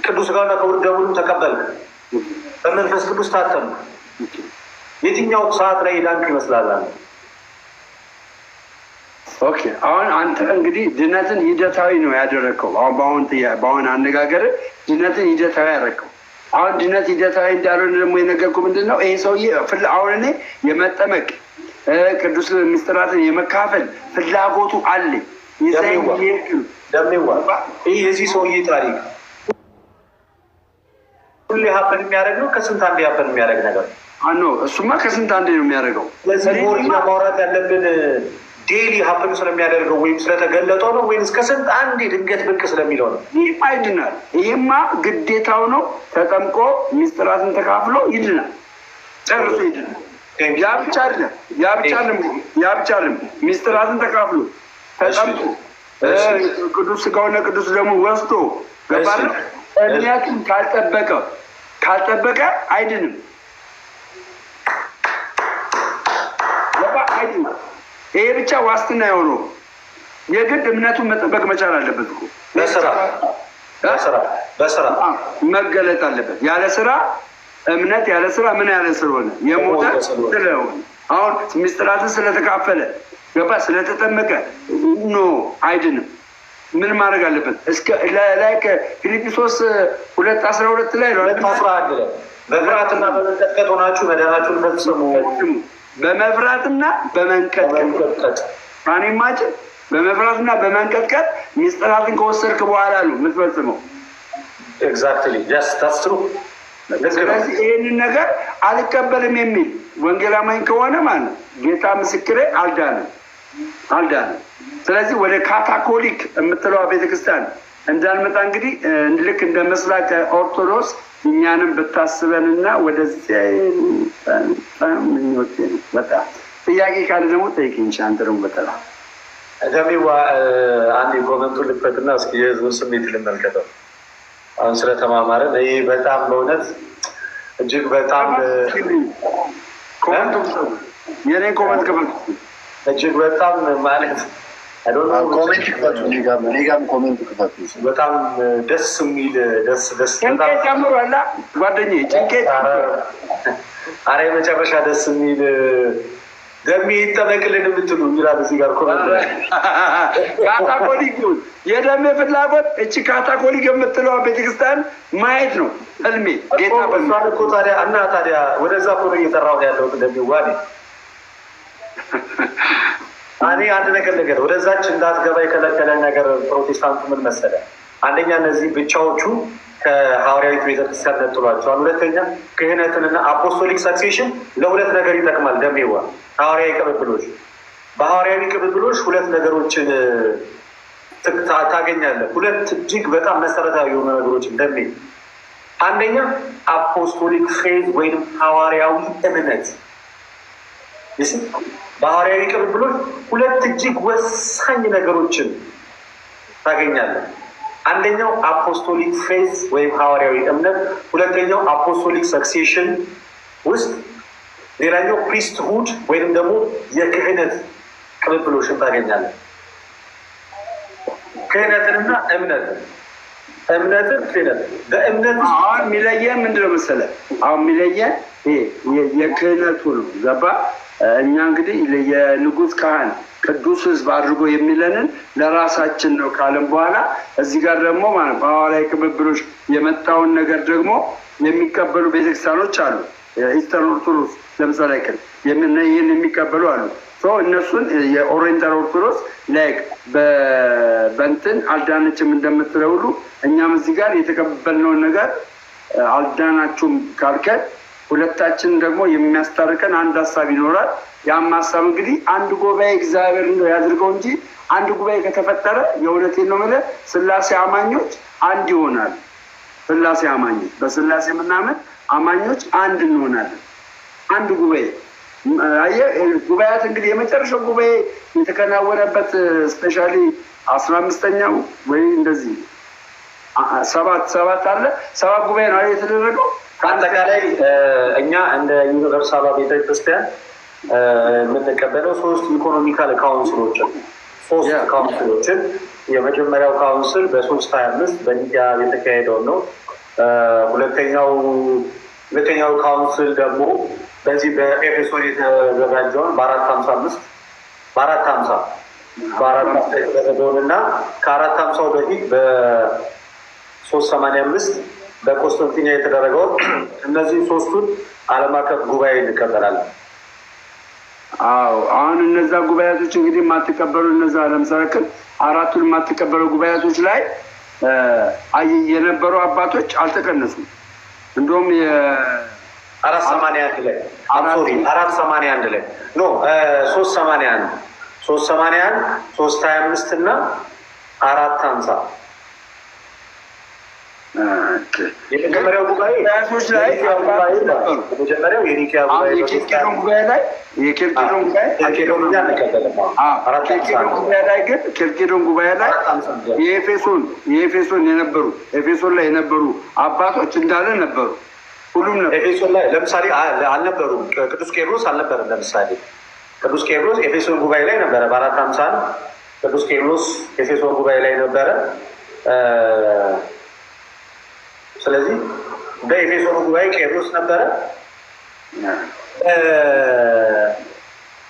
ቅዱስ ሥጋውንና ክቡር ደሙን ተቀበልክ፣ በመንፈስ ቅዱስ ታተምክ። የትኛው ሰዓት ላይ ዳንክ ይመስላል? ኦኬ አሁን አንተ እንግዲህ ድነትን ሂደታዊ ነው ያደረግከው። በአሁን አነጋገር ድነትን ሂደታዊ ያደረግከው። አሁን ድነት ሂደታዊ እንዳልሆነ ደግሞ የነገርኩህ ምንድን ነው? ይሄ ሰውዬ አሁን እኔ የመጠመቅ ቅዱስ ምስጢራትን የመካፈል ፍላጎቱ አለኝ። ደሜዋ ይህ የዚህ ሰውዬ ታሪክ ሁሌ ሀፕን የሚያደርግ ነው። ከስንት አንዴ ሀፕን የሚያደርግ ነገር አኖ እሱማ ከስንት አንዴ ነው የሚያደርገው። ስለዚህ ሞሪና ማውራት ያለብን ዴይሊ ሀፕን ስለሚያደርገው ወይም ስለተገለጠው ነው ወይም እስከ ስንት አንዴ ድንገት ብቅ ስለሚለው ነው? ይህም አይድናል። ይሄማ ግዴታው ነው። ተጠምቆ ሚስጥራትን ተካፍሎ ይድናል፣ ጨርሶ ይድናል። ያ ብቻ አይደለም ሚስጥራትን ተካፍሎ ተጠምቆ ቅዱስ ስጋውና ቅዱስ ደግሞ ወስዶ ገባለ እምነቱን ካልጠበቀ አይድንም። ይሄ ብቻ ዋስትና የሆነው የግድ እምነቱን መጠበቅ መቻል አለበት እኮ። በስራ መገለጥ አለበት። ያለ ስራ እምነት ያለ ስራ ምን ያለ ስለሆነ የሞተ ስለሆነ አሁን ሚስጥራትን ስለተካፈለ ገባ ስለተጠመቀ ኖ አይድንም። ምን ማድረግ አለበት? እስከ ላይ ከፊልጵስዩስ 2:12 ላይ ነው 2:11 ላይ በፍርሃትና በመንቀጥቀጥ ሆናችሁ መዳናችሁን ፈጽሙ። በመፍራትና በመንቀጥቀጥ ማንማችን በመፍራትና በመንቀጥቀጥ ሚስጥራትን ከወሰድክ በኋላ ነው የምትፈጽመው። ኤግዛክትሊ ጀስት ታትስ ትሩ። ስለዚህ ይህንን ነገር አልቀበልም የሚል ወንጌላማኝ ከሆነ ማለት ጌታ ምስክሬ አልዳንም። ስለዚህ ወደ ካታኮሊክ የምትለዋ ቤተክርስቲያን እንዳንመጣ እንግዲህ ልክ እንደ ምስራቅ ኦርቶዶክስ እኛንም ብታስበንና ወደዚህ በጣም ጥያቄ ካለ ደግሞ ጠይቅኝ። አንተ ደግሞ በጠላ ደሜዋ አንድ ኮመንቱ ልክፈትና እስኪ የህዝቡን ስሜት ልመልከተው። አሁን ስለተማማረን ይህ በጣም በእውነት እጅግ በጣም የኔ ኮመንት ክፍል እጅግ በጣም ማለት ኮሜንት ክፈቱ። ሊጋም ኮሜንት ክፈቱ። በጣም ደስ የሚል ደስ ጭንቄት ጨምሯላ ጓደኛዬ ጭንቄት አረ የመጨረሻ ደስ የሚል ደሜ ይጠበቅልን የምትሉ ይላል እዚህ ጋር ኮሜንት ካታኮሊክ የደሜ ፍላጎት እቺ ካታኮሊክ የምትለዋ ቤተክርስቲያን ማየት ነው ህልሜ። ጌታ በሷን እኮ ታዲያ ወደዛ እኮ ነው እየጠራሁ ያለው እንደሚዋል እኔ አንድ ነገር ወደዛች እንዳትገባ የከለከለ ነገር ፕሮቴስታንቱ ምን መሰለ? አንደኛ እነዚህ ብቻዎቹ ከሐዋርያዊት ቤተክርስቲያን ነጥሏቸዋል። ሁለተኛ ክህነትንና አፖስቶሊክ ሰክሴሽን ለሁለት ነገር ይጠቅማል። ደሜዋ ሐዋርያዊ ቅብብሎች፣ በሐዋርያዊ ቅብብሎች ሁለት ነገሮችን ታገኛለህ። ሁለት እጅግ በጣም መሰረታዊ የሆኑ ነገሮችን ደሜ፣ አንደኛ አፖስቶሊክ ፌዝ ወይም ሐዋርያዊ እምነት። በሐዋርያዊ ቅብብሎች ሁለት እጅግ ወሳኝ ነገሮችን ታገኛለህ። አንደኛው አፖስቶሊክ ፌዝ ወይም ሐዋርያዊ እምነት፣ ሁለተኛው አፖስቶሊክ ሰክሴሽን ውስጥ ሌላኛው ፕሪስትሁድ ወይም ደግሞ የክህነት ቅብብሎችን ታገኛለህ። ክህነትንና እምነትን ክህነት በእምነት አሁን የሚለየን ምንድነው መሰለህ? አሁን የሚለየን የክህነቱ ነው። ገባ? እኛ እንግዲህ የንጉሥ ካህን ቅዱስ ሕዝብ አድርጎ የሚለንን ለራሳችን ነው ካለም በኋላ እዚህ ጋር ደግሞ ማለት በሐዋርያዊ ቅብብሎች የመጣውን ነገር ደግሞ የሚቀበሉ ቤተክርስቲያኖች አሉ። ኢስተርን ኦርቶዶክስ ለምሳሌ ይህን የሚቀበሉ አሉ። እነሱን የኦሪየንታል ኦርቶዶክስ ላይክ በእንትን አልዳነችም እንደምትለው ሁሉ እኛም እዚህ ጋር የተቀበልነውን ነገር አልዳናችሁም ካልከን ሁለታችን ደግሞ የሚያስታርቀን አንድ ሀሳብ ይኖራል። ያም ሀሳብ እንግዲህ አንድ ጉባኤ እግዚአብሔር ነው ያድርገው እንጂ አንድ ጉባኤ ከተፈጠረ የእውነቴን ነው የምልህ ስላሴ አማኞች አንድ ይሆናል። ስላሴ አማኞች በስላሴ የምናምን አማኞች አንድ እንሆናለን። አንድ ጉባኤ ጉባኤያት እንግዲህ የመጨረሻው ጉባኤ የተከናወነበት ስፔሻሊ 15ኛው ወይ እንደዚህ ሰባት አለ 7 ጉባኤ ነው የተደረገው። አጠቃላይ እኛ እንደ ዩኒቨርሳል ቤተክርስቲያን የምንቀበለው 3 ኢኮኖሚካል ካውንስሎችን የመጀመሪያው ካውንስል በ325 በኒቅያ የተካሄደው ነው። ሁለተኛው ካውንስል ደግሞ በዚህ በኤፌሶን የተዘጋጀውን በ450 የተደረገውን እና ከ450 በፊት በ385 በኮንስታንቲኒያ የተደረገውን እነዚህ 3ቱን ዓለም አቀፍ ጉባኤ እንቀበላለን። አሁን እነዛ ጉባኤቶች እንግዲህ የማትቀበሉ እነዛ ለምሳሌ 4ቱን የማትቀበሉ ጉባኤቶች ላይ የነበሩ አባቶች አልተቀነሱም። እንደውም 481 ላይ 481 ላይ ኖ 381 325 እና 450 የመጀመሪያው ጉባኤ የመጀመሪያው የኒቂያ ጉባኤ የኬልቄዶን ጉባኤ ላይ የኤፌሶን ላይ የነበሩ አባቶች እንዳለ ነበሩ። ሁሉም ነበሩ። ኤፌሶን ላይ ለምሳሌ አልነበሩም። ቅዱስ ቄርሎስ አልነበረም። ለምሳሌ ቅዱስ ቄርሎስ ኤፌሶን ጉባኤ ላይ ነበረ። በ450 ቅዱስ ቄርሎስ ኤፌሶን ጉባኤ ላይ ነበረ። ስለዚህ በኤፌሶን ጉባኤ ቄርሎስ ነበረ።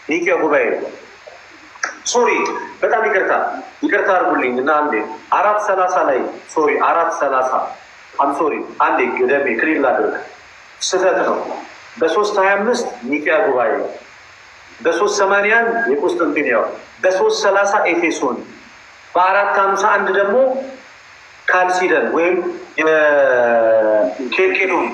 ኒቂያ ጉባኤ ሶሪ፣ በጣም ይቅርታ አድርጉልኝ እና አንዴ 430 ላይ ሶሪ 430 ሶሪ አንዴ ገደሜ ክሊር ላድርግ። ስህተት ነው። በ325 ኒቂያ ጉባኤ፣ በ381 የቁስጥንጥንያው፣ በ330 ኤፌሶን፣ በ451 ደግሞ ካልሲደን ወይም ኬልቄዶን።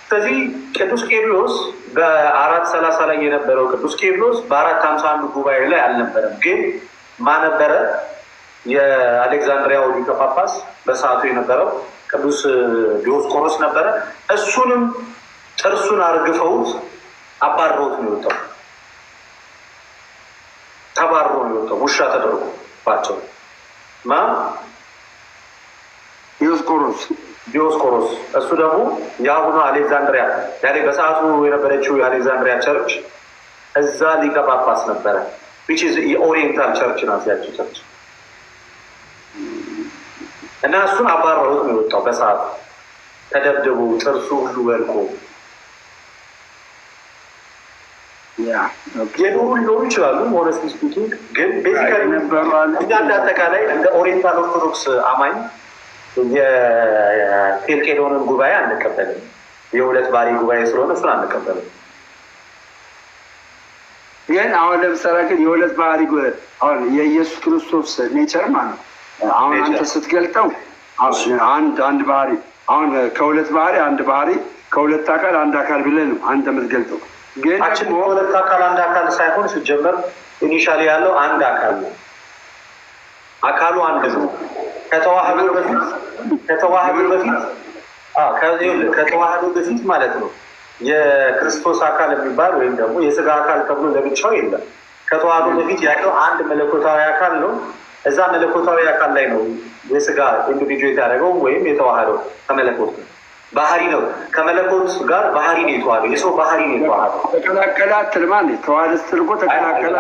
ስለዚህ ቅዱስ ቄርሎስ በ430 ላይ የነበረው ቅዱስ ቄርሎስ በ451 ጉባኤ ላይ አልነበረም። ግን ማን ነበረ? የአሌክዛንድሪያው ሊቀ ጳጳስ በሰዓቱ የነበረው ቅዱስ ዲዮስቆሮስ ነበረ። እሱንም ጥርሱን አርግፈውት አባረውት ነው የወጣው። ተባሮ ነው የወጣው። ውሻ ተደርጎባቸው ዲዮስቆሮስ እሱ ደግሞ የአሁኑ አሌክዛንድሪያ ያኔ በሰዓቱ የነበረችው የአሌክዛንድሪያ ቸርች እዛ ሊቀ ጳጳስ ነበረ። የኦሪየንታል ቸርች ናት ያቺ ቸርች እና እሱን አባረሩት ነው የወጣው። በሰዓቱ ተደብድቦ ጥርሱ ሁሉ ወልቆ የኖሩ ሊኖሩ ይችላሉ። ሆነስትሊ ስፒኪንግ ግን ቤዚካሊ እንደ አጠቃላይ እንደ ኦሪየንታል ኦርቶዶክስ አማኝ የኬልቄዶንን ጉባኤ አንቀበልም። የሁለት ባህሪ ጉባኤ ስለሆነ እሱን አንቀበልም። ግን አሁን ለምሳሌ ግን የሁለት ባህሪ አሁን የኢየሱስ ክርስቶስ ኔቸር ማለት አሁን አንተ ስትገልጠው አንድ ባህሪ አሁን ከሁለት ባህሪ አንድ ባህሪ ከሁለት አካል አንድ አካል ብለህ ነው አንተ የምትገልጠው። ግን ከሁለት አካል አንድ አካል ሳይሆን ሲጀመር ኢኒሻሊ ያለው አንድ አካል ነው። አካሉ አንድ ነው። ከተዋህዶ በፊት ማለት ነው የክርስቶስ አካል የሚባል ወይም ደግሞ የስጋ አካል ተብሎ ለብቻው የለም። ከተዋህዶ በፊት ያለው አንድ መለኮታዊ አካል ነው። እዛ መለኮታዊ አካል ላይ ነው የስጋ ኢንዲቪጁዌት ያደረገው ወይም የተዋህደው ከመለኮት ባህሪ ነው። ከመለኮት ጋር ባህሪ ነው የተዋህደው። የሰው ባህሪ ነው የተዋህደው። ተቀላቀለ አትልማል። ተዋህደ ስትልቆ ተቀላቀለ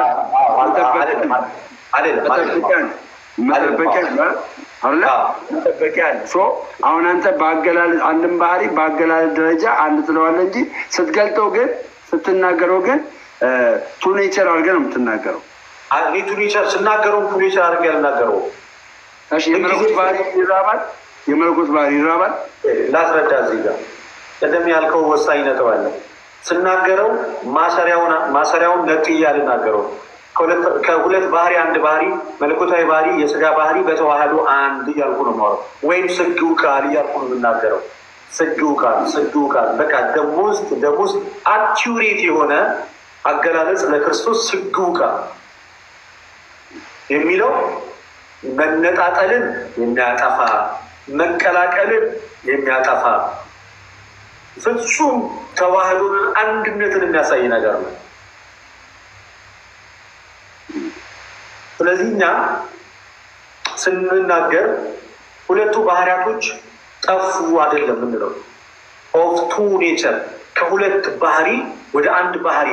መጠበቂያ አለ። አሁን አንተ በአገላለጽ አንድም ባህሪ በአገላለጽ ደረጃ አንድ ትለዋለህ እንጂ ስትገልጠው ግን ስትናገረው ግን ቱ ኔቸር አድርገህ ነው የምትናገረው። ቱ ኔቸር ስናገረው ቱ ኔቸር አድርገህ ያልናገረው። የመለኮት ባህሪ ይራባል። ላስረዳ እዚህ ጋር ቀደም ያልከው ወሳኝ ነጥብ አለ። ስናገረው ማሰሪያውን ነጥዬ አልናገረው። ከሁለት ባህሪ አንድ ባህሪ መለኮታዊ ባህሪ የስጋ ባህሪ በተዋህዶ አንድ እያልኩ ነው የማወራው። ወይም ስግው ቃል እያልኩ ነው የምናገረው። ስግው ቃል በቃ ደሞስት አኪዩሬት የሆነ አገላለጽ ለክርስቶስ ስግው ቃል የሚለው መነጣጠልን የሚያጠፋ መቀላቀልን የሚያጠፋ ፍጹም ተዋህዶን አንድነትን የሚያሳይ ነገር ነው። ስለዚህ እኛ ስንናገር ሁለቱ ባህሪያቶች ጠፉ አይደለም የምንለው። ኦፍ ቱ ኔቸር ከሁለት ባህሪ ወደ አንድ ባህሪ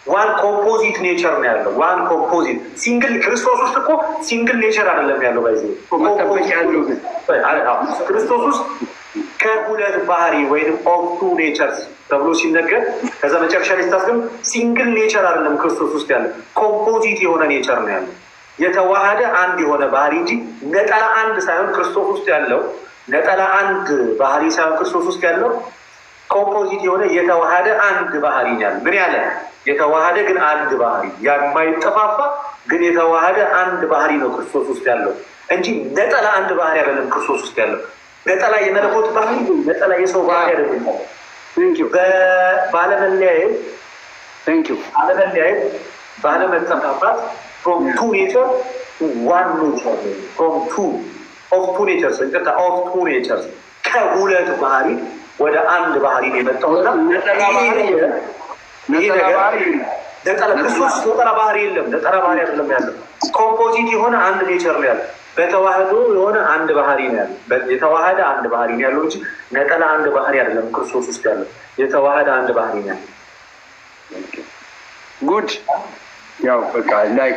ዋን ኮምፖዚት ኔቸር ነው ያለው። ዋን ኮምፖዚት ሲንግል ክርስቶስ ውስጥ እኮ ሲንግል ኔቸር አይደለም ያለው። ባይዜ ክርስቶስ ውስጥ ከሁለት ባህሪ ወይም ኦፍ ቱ ኔቸርስ ተብሎ ሲነገር ከዛ መጨረሻ ላይ ስታስገም ሲንግል ኔቸር አይደለም ክርስቶስ ውስጥ ያለው፣ ኮምፖዚት የሆነ ኔቸር ነው ያለው። የተዋሃደ አንድ የሆነ ባህሪ እንጂ ነጠላ አንድ ሳይሆን ክርስቶስ ውስጥ ያለው ነጠላ አንድ ባህሪ ሳይሆን ክርስቶስ ውስጥ ያለው ኮምፖዚት የሆነ የተዋሃደ አንድ ባህሪ ያለ ምን ያለ የተዋሃደ ግን አንድ ባህሪ የማይጠፋፋ ግን የተዋሃደ አንድ ባህሪ ነው ክርስቶስ ውስጥ ያለው እንጂ ነጠላ አንድ ባህሪ አይደለም ክርስቶስ ውስጥ ያለው። ነጠላ የመለኮት ባህሪ ነጠላ የሰው ባህሪ አይደለም። ባለመለያየት ባለመጠፋፋት from two nature to one nature from two of two natures of two natures ከሁለት ባህሪ ወደ አንድ ባህሪ ነው የመጣው። ነጠላ ክርስቶስ ነጠላ ባህሪ የለም። ነጠላ ባህሪ አይደለም ያለው ኮምፖዚት የሆነ አንድ ኔቸር ነው ያለው። በተዋህዶ የሆነ አንድ ባህሪ ነው ያለው። የተዋሃደ አንድ ባህሪ ነው ያለው እንጂ ነጠላ አንድ ባህሪ አይደለም። ክርስቶስ ውስጥ ያለው የተዋሃደ አንድ ባህሪ ነው ያለው። ጉድ ያው በቃ ላይ